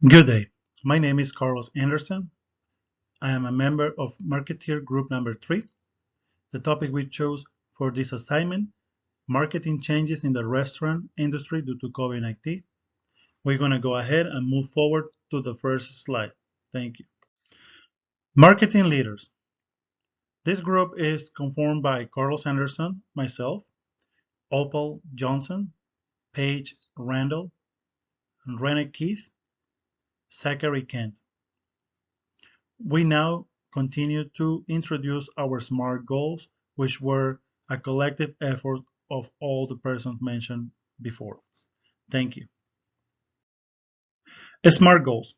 Good day. My name is Carlos Anderson. I am a member of Marketeer Group number 3. The topic we chose for this assignment, marketing changes in the restaurant industry due to COVID-19. We're going to go ahead and move forward to the first slide. Thank you. Marketing leaders. This group is conformed by Carlos Anderson, myself, Opal Johnson, Paige Randall, Rene Keith, Zachary Kent. We now continue to introduce our SMART goals, which were a collective effort of all the persons mentioned before. Thank you. SMART goals.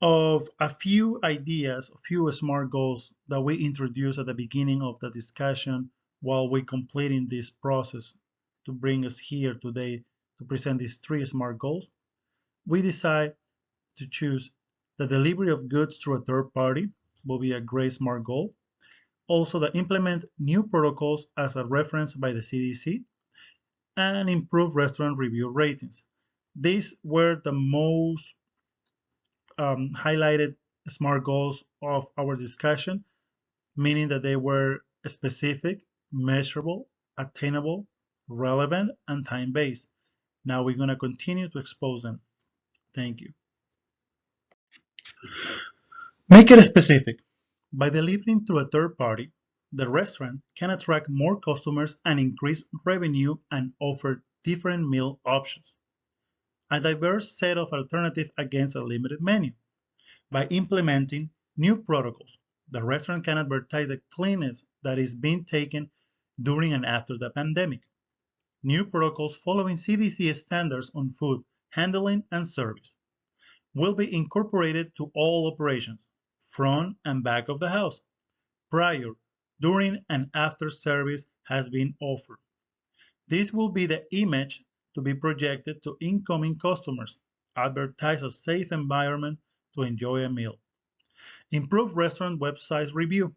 Of a few ideas, a few SMART goals that we introduced at the beginning of the discussion while we're completing this process to bring us here today to present these 3 SMART goals, we decide to choose the delivery of goods through a third party will be a great SMART goal. Also, that implement new protocols as a reference by the CDC and improve restaurant review ratings. These were the most highlighted SMART goals of our discussion, meaning that they were specific, measurable, attainable, relevant, and time-based. Now we're going to continue to expose them. Thank you. Make it specific. By delivering through a third party, the restaurant can attract more customers and increase revenue and offer different meal options. A diverse set of alternatives against a limited menu. By implementing new protocols, the restaurant can advertise the cleanliness that is being taken during and after the pandemic. New protocols following CDC standards on food handling and service will be incorporated to all operations, front and back of the house. Prior, during, and after service has been offered. This will be the image to be projected to incoming customers. Advertise a safe environment to enjoy a meal. Improve restaurant websites review,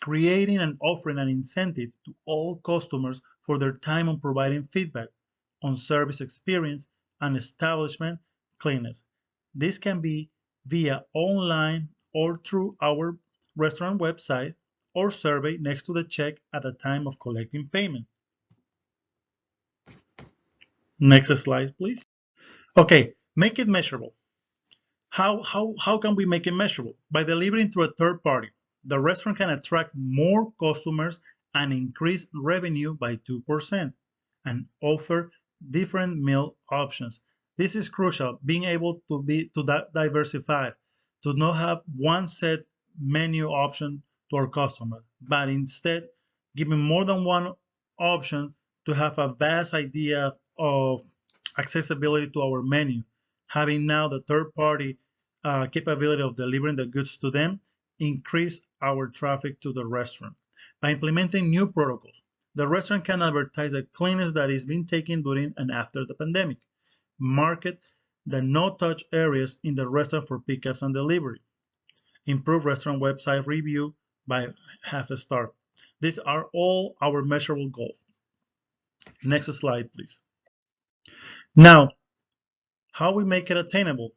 creating and offering an incentive to all customers for their time on providing feedback on service experience and establishment cleanliness. This can be via online or through our restaurant website or survey next to the check at the time of collecting payment. Next slide, please. Okay, make it measurable. How can we make it measurable? By delivering through a third party. The restaurant can attract more customers and increase revenue by 2% and offer different meal options. This is crucial, being able to diversify, to not have one set menu option to our customer, but instead giving more than one option to have a vast idea of accessibility to our menu. Having now the third party capability of delivering the goods to them increase our traffic to the restaurant. By implementing new protocols, the restaurant can advertise the cleanliness that is being taken during and after the pandemic. Market the no-touch areas in the restaurant for pickups and delivery. Improve restaurant website review by half a star. These are all our measurable goals. Next slide, please. Now, how we make it attainable?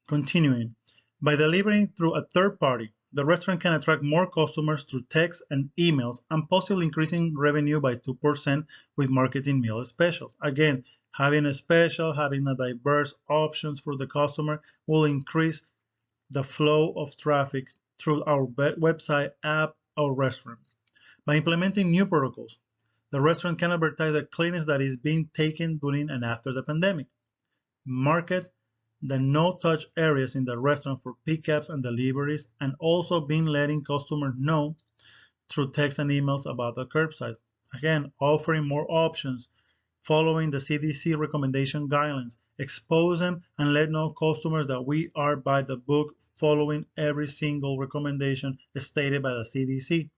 Continuing, by delivering through a third party, the restaurant can attract more customers through text and emails and possibly increasing revenue by 2% with marketing meal specials. Again, having a special, having a diverse options for the customer will increase the flow of traffic through our website, app, or restaurant. By implementing new protocols, the restaurant can advertise the cleanliness that is being taken during and after the pandemic. Market the no-touch areas in the restaurant for pickups and deliveries, and also been letting customers know through text and emails about the curbside. Again, offering more options, following the CDC recommendation guidelines, expose them and let know customers that we are by the book following every single recommendation stated by the CDC.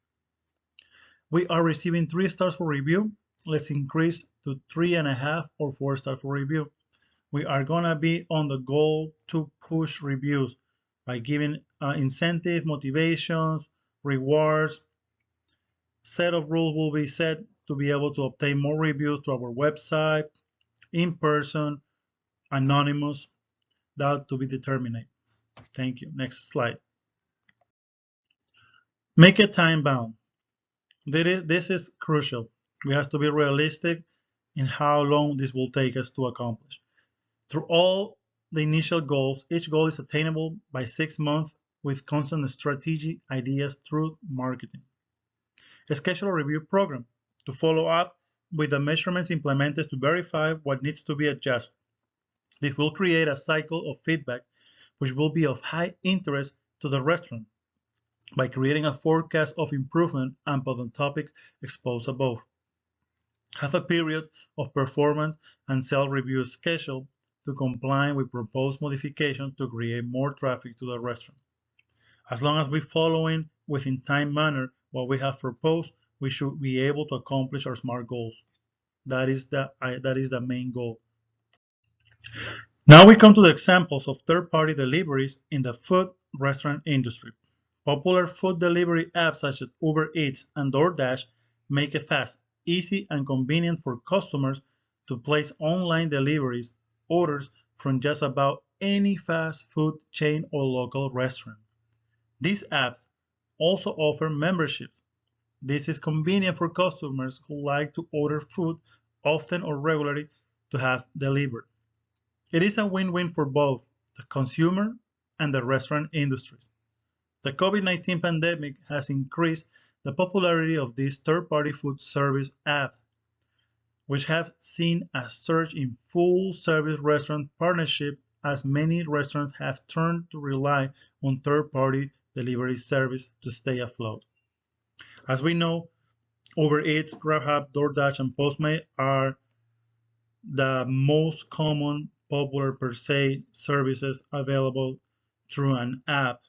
We are receiving 3 stars for review. Let's increase to 3.5 or 4 stars for review. We are going to be on the goal to push reviews by giving incentive, motivations, rewards. Set of rules will be set to be able to obtain more reviews to our website, in person, anonymous, That to be determined. Thank you. Next slide. Make it time bound. This is crucial. We have to be realistic in how long this will take us to accomplish. Through all the initial goals, each goal is attainable by 6 months with constant strategy, ideas, through marketing. A schedule review program to follow up with the measurements implemented to verify what needs to be adjusted. This will create a cycle of feedback which will be of high interest to the restaurant by creating a forecast of improvement upon the topics exposed above. Have a period of performance and self-review schedule to comply with proposed modifications to create more traffic to the restaurant. As long as we're following within time manner what we have proposed, we should be able to accomplish our SMART goals. That is the main goal. Now we come to the examples of third-party deliveries in the food restaurant industry. Popular food delivery apps such as Uber Eats and DoorDash make it fast, easy, and convenient for customers to place online deliveries orders from just about any fast food chain or local restaurant. These apps also offer memberships. This is convenient for customers who like to order food often or regularly to have delivered. It is a win-win for both the consumer and the restaurant industries. The COVID-19 pandemic has increased the popularity of these third-party food service apps, which have seen a surge in full-service restaurant partnership as many restaurants have turned to rely on third-party delivery service to stay afloat. As we know, Uber Eats, Grubhub, DoorDash, and Postmates are the most common popular per se services available through an app.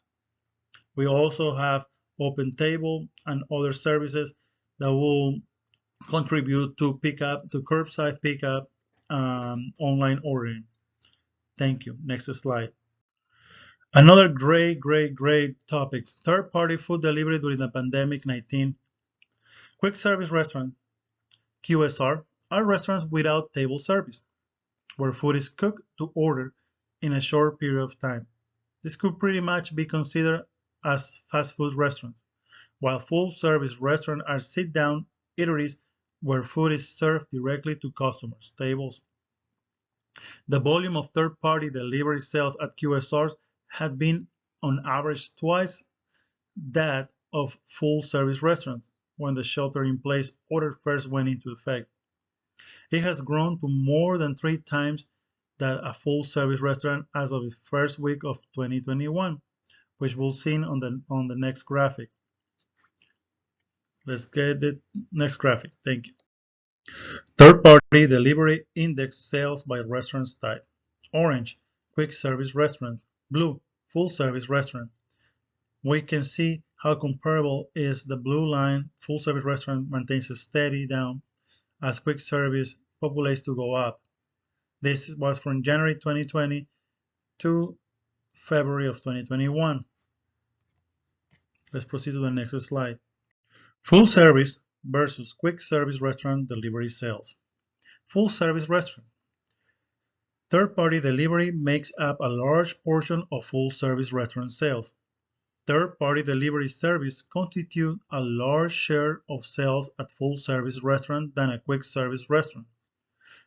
We also have OpenTable and other services that will contribute to curbside pickup, online ordering. Thank you. Next slide. Another great topic: third-party food delivery during the pandemic-19. Quick service restaurant, QSR, are restaurants without table service, where food is cooked to order in a short period of time. This could pretty much be considered as fast food restaurants, while full-service restaurants are sit-down eateries where food is served directly to customers' tables. The volume of third-party delivery sales at QSRs had been on average twice that of full-service restaurants when the shelter-in-place order first went into effect. It has grown to more than 3 times that a full-service restaurant as of the first week of 2021, which we'll see on the next graphic. Let's get the next graphic. Thank you. Third-party delivery index sales by restaurants type. Orange, quick service restaurant. Blue, full-service restaurant. We can see how comparable is the blue line. Full-service restaurant maintains a steady down as quick service populates to go up. This was from January 2020 to February of 2021. Let's proceed to the next slide. Full service versus quick service restaurant delivery sales. Full service restaurant. Third-party delivery makes up a large portion of full service restaurant sales. Third-party delivery service constitute a large share of sales at full service restaurant than a quick service restaurant.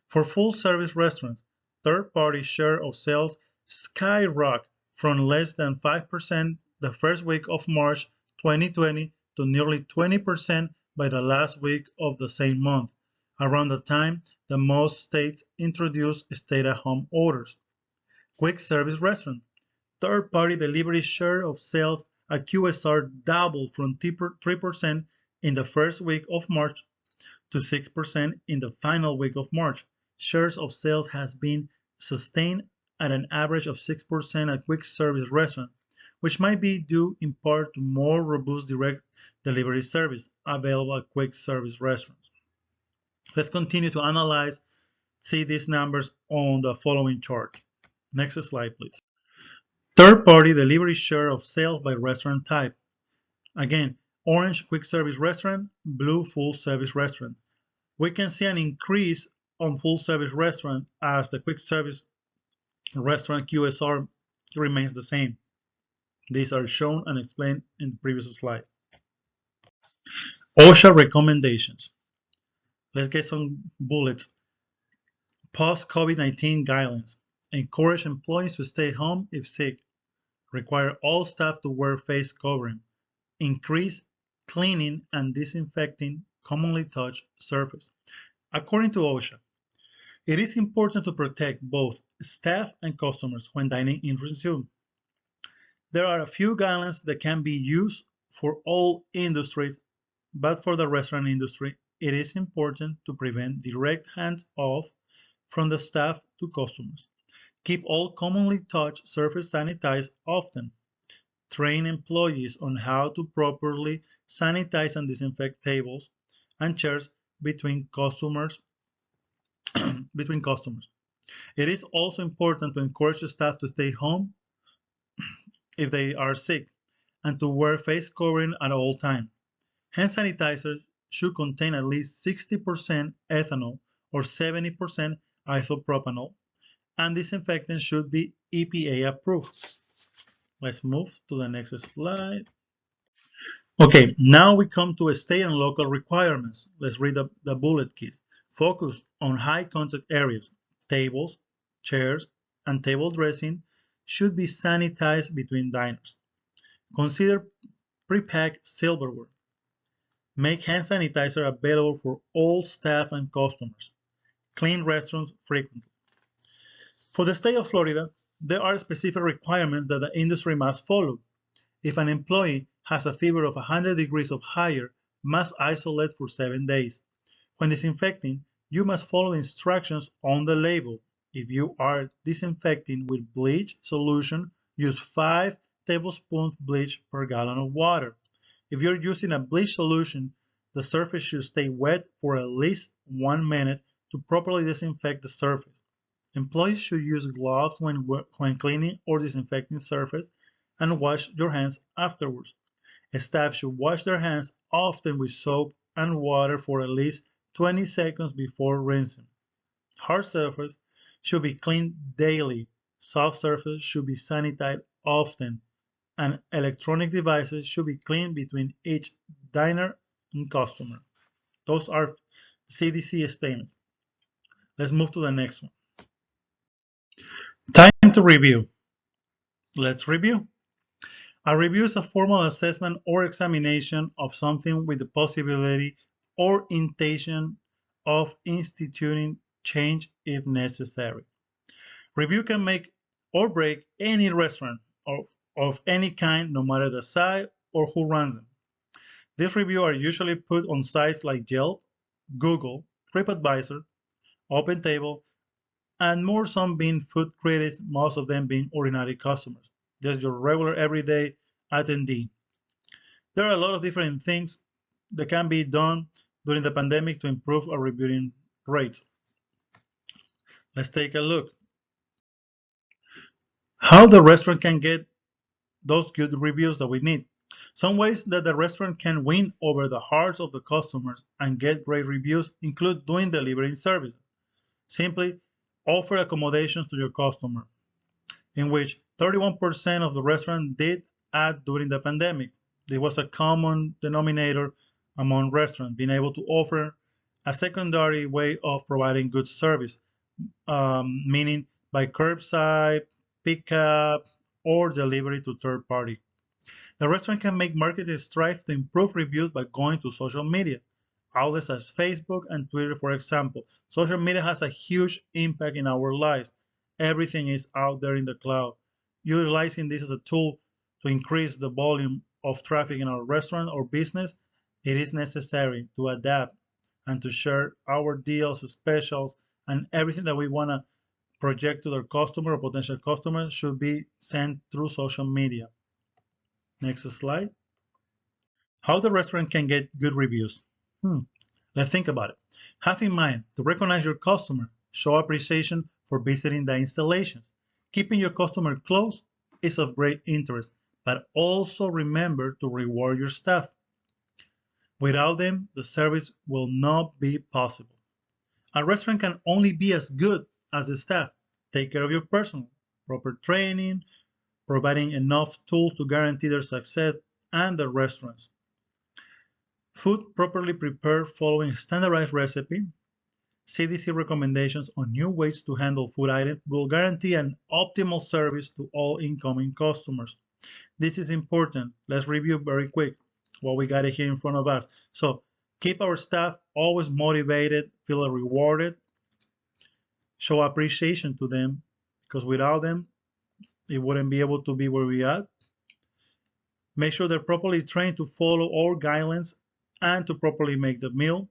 For full service restaurants, third-party share of sales skyrocketed from less than 5% the first week of March 2020 to nearly 20% by the last week of the same month, around the time that most states introduced stay-at-home orders. Quick service restaurant. Third-party delivery share of sales at QSR doubled from 3% in the first week of March to 6% in the final week of March. Shares of sales has been sustained at an average of 6% at quick service restaurant, which might be due in part to more robust direct delivery service available at quick service restaurants. Let's continue to analyze, see these numbers on the following chart. Next slide, please. Third-party delivery share of sales by restaurant type. Again, orange quick service restaurant, blue full service restaurant. We can see an increase on full service restaurant as the quick service Restaurant QSR remains the same. These are shown and explained in the previous slide. OSHA recommendations. Let's get some bullets. Post-COVID-19 guidelines. Encourage employees to stay home if sick. Require all staff to wear face covering. Increase cleaning and disinfecting commonly touched surfaces. According to OSHA, it is important to protect both staff and customers when dining in restaurants. There are a few guidelines that can be used for all industries, but for the restaurant industry, it is important to prevent direct hands-off from the staff to customers. Keep all commonly touched surfaces sanitized often. Train employees on how to properly sanitize and disinfect tables and chairs between customers. between customers. It is also important to encourage the staff to stay home if they are sick and to wear face covering at all times. Hand sanitizers should contain at least 60% ethanol or 70% isopropanol, and disinfectant should be EPA approved. Let's move to the next slide. Okay, now we come to state and local requirements. Let's read the bullet keys. Focus on high contact areas. Tables, chairs, and table dressing should be sanitized between diners. Consider prepacked silverware. Make hand sanitizer available for all staff and customers. Clean restaurants frequently. For the state of Florida, there are specific requirements that the industry must follow. If an employee has a fever of 100 degrees or higher, must isolate for 7 days. When disinfecting, you must follow the instructions on the label. If you are disinfecting with bleach solution, use 5 tablespoons bleach per gallon of water. If you're using a bleach solution, the surface should stay wet for at least 1 minute to properly disinfect the surface. Employees should use gloves when cleaning or disinfecting surface and wash your hands afterwards. Staff should wash their hands often with soap and water for at least 20 seconds before rinsing. Hard surface should be cleaned daily. Soft surface should be sanitized often, and electronic devices should be cleaned between each diner and customer. Those are CDC statements. Let's move to the next one. Time to review. Let's review. A review is a formal assessment or examination of something with the possibility or intention of instituting change if necessary. Review can make or break any restaurant of any kind, no matter the size or who runs them. These reviews are usually put on sites like Yelp, Google, TripAdvisor, OpenTable, and more, some being food critics, most of them being ordinary customers, just your regular everyday attendee. There are a lot of different things that can be done during the pandemic to improve our reviewing rates. Let's take a look. How the restaurant can get those good reviews that we need. Some ways that the restaurant can win over the hearts of the customers and get great reviews include doing delivery service. Simply offer accommodations to your customer, in which 31% of the restaurant did add during the pandemic. There was a common denominator among restaurants being able to offer a secondary way of providing good service, meaning by curbside, pickup, or delivery to third party. The restaurant can make marketing strive to improve reviews by going to social media. Outlets as Facebook and Twitter, for example. Social media has a huge impact in our lives. Everything is out there in the cloud. Utilizing this as a tool to increase the volume of traffic in our restaurant or business, it is necessary to adapt and to share our deals, specials, and everything that we want to project to their customer or potential customer should be sent through social media. Next slide. How the restaurant can get good reviews. Let's think about it. Have in mind to recognize your customer, show appreciation for visiting the installations. Keeping your customer close is of great interest, but also remember to reward your staff. Without them, the service will not be possible. A restaurant can only be as good as the staff. Take care of your personnel. proper training, providing enough tools to guarantee their success and the restaurants. Food properly prepared following a standardized recipe, CDC recommendations on new ways to handle food items will guarantee an optimal service to all incoming customers. This is important. Let's review very quick what we got here in front of us. So keep our staff always motivated, feel rewarded, show appreciation to them because without them, it wouldn't be able to be where we are. Make sure they're properly trained to follow all guidelines and to properly make the meal.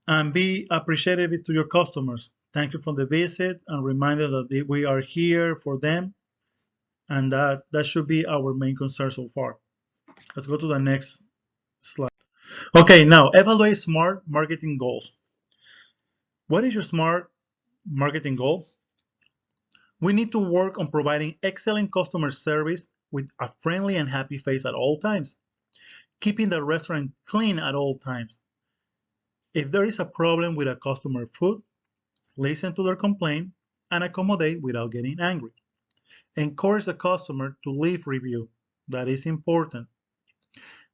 And be appreciative to your customers. Thank you for the visit and reminder that we are here for them, and that should be our main concern so far. Let's go to the next slide. Okay, now evaluate SMART marketing goals. What is your SMART marketing goal? We need to work on providing excellent customer service with a friendly and happy face at all times, keeping the restaurant clean at all times. If there is a problem with a customer food, listen to their complaint and accommodate without getting angry. Encourage the customer to leave review. That is important.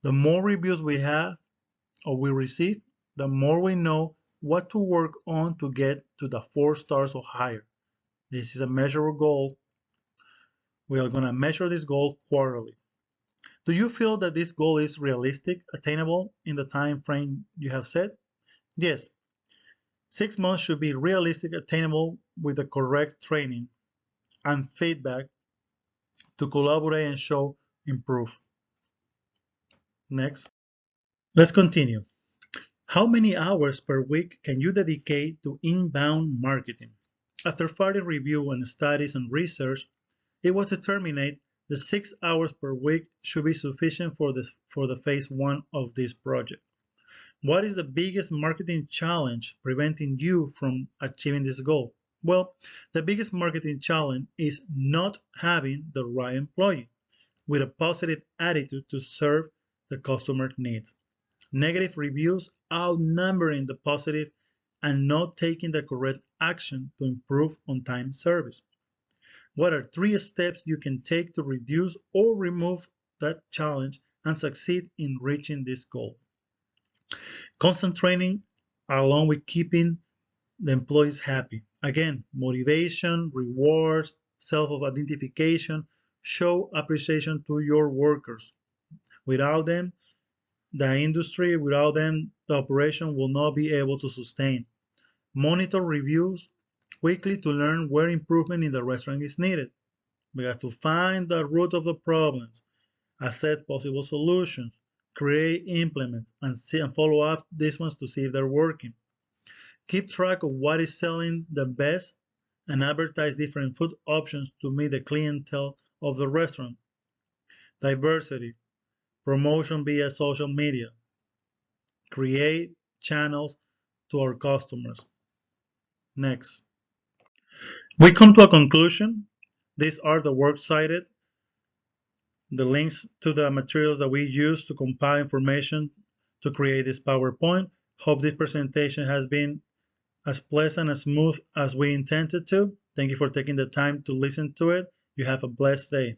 The more reviews we have or we receive, the more we know what to work on to get to the 4 stars or higher. This is a measurable goal. We are going to measure this goal quarterly. Do you feel that this goal is realistic, attainable in the time frame you have set? Yes. 6 months should be realistic, attainable with the correct training and feedback to collaborate and show improve. Next. Let's continue. How many hours per week can you dedicate to inbound marketing? After further review and studies and research, it was determined that 6 hours per week should be sufficient for the phase 1 of this project. What is the biggest marketing challenge preventing you from achieving this goal? Well, the biggest marketing challenge is not having the right employee with a positive attitude to serve the customer needs. Negative reviews outnumbering the positive and not taking the correct action to improve on-time service. What are 3 steps you can take to reduce or remove that challenge and succeed in reaching this goal? Constant training along with keeping the employees happy. Again, motivation, rewards, self-identification, show appreciation to your workers. Without them, the industry, without them, the operation will not be able to sustain. Monitor reviews weekly to learn where improvement in the restaurant is needed. We have to find the root of the problems, assess possible solutions, create implements, and follow up these ones to see if they're working. Keep track of what is selling the best and advertise different food options to meet the clientele of the restaurant. Diversity, promotion via social media. Create channels to our customers. Next. We come to a conclusion. These are the works cited, the links to the materials that we use to compile information to create this PowerPoint. Hope this presentation has been as pleasant and smooth as we intended to. Thank you for taking the time to listen to it. You have a blessed day.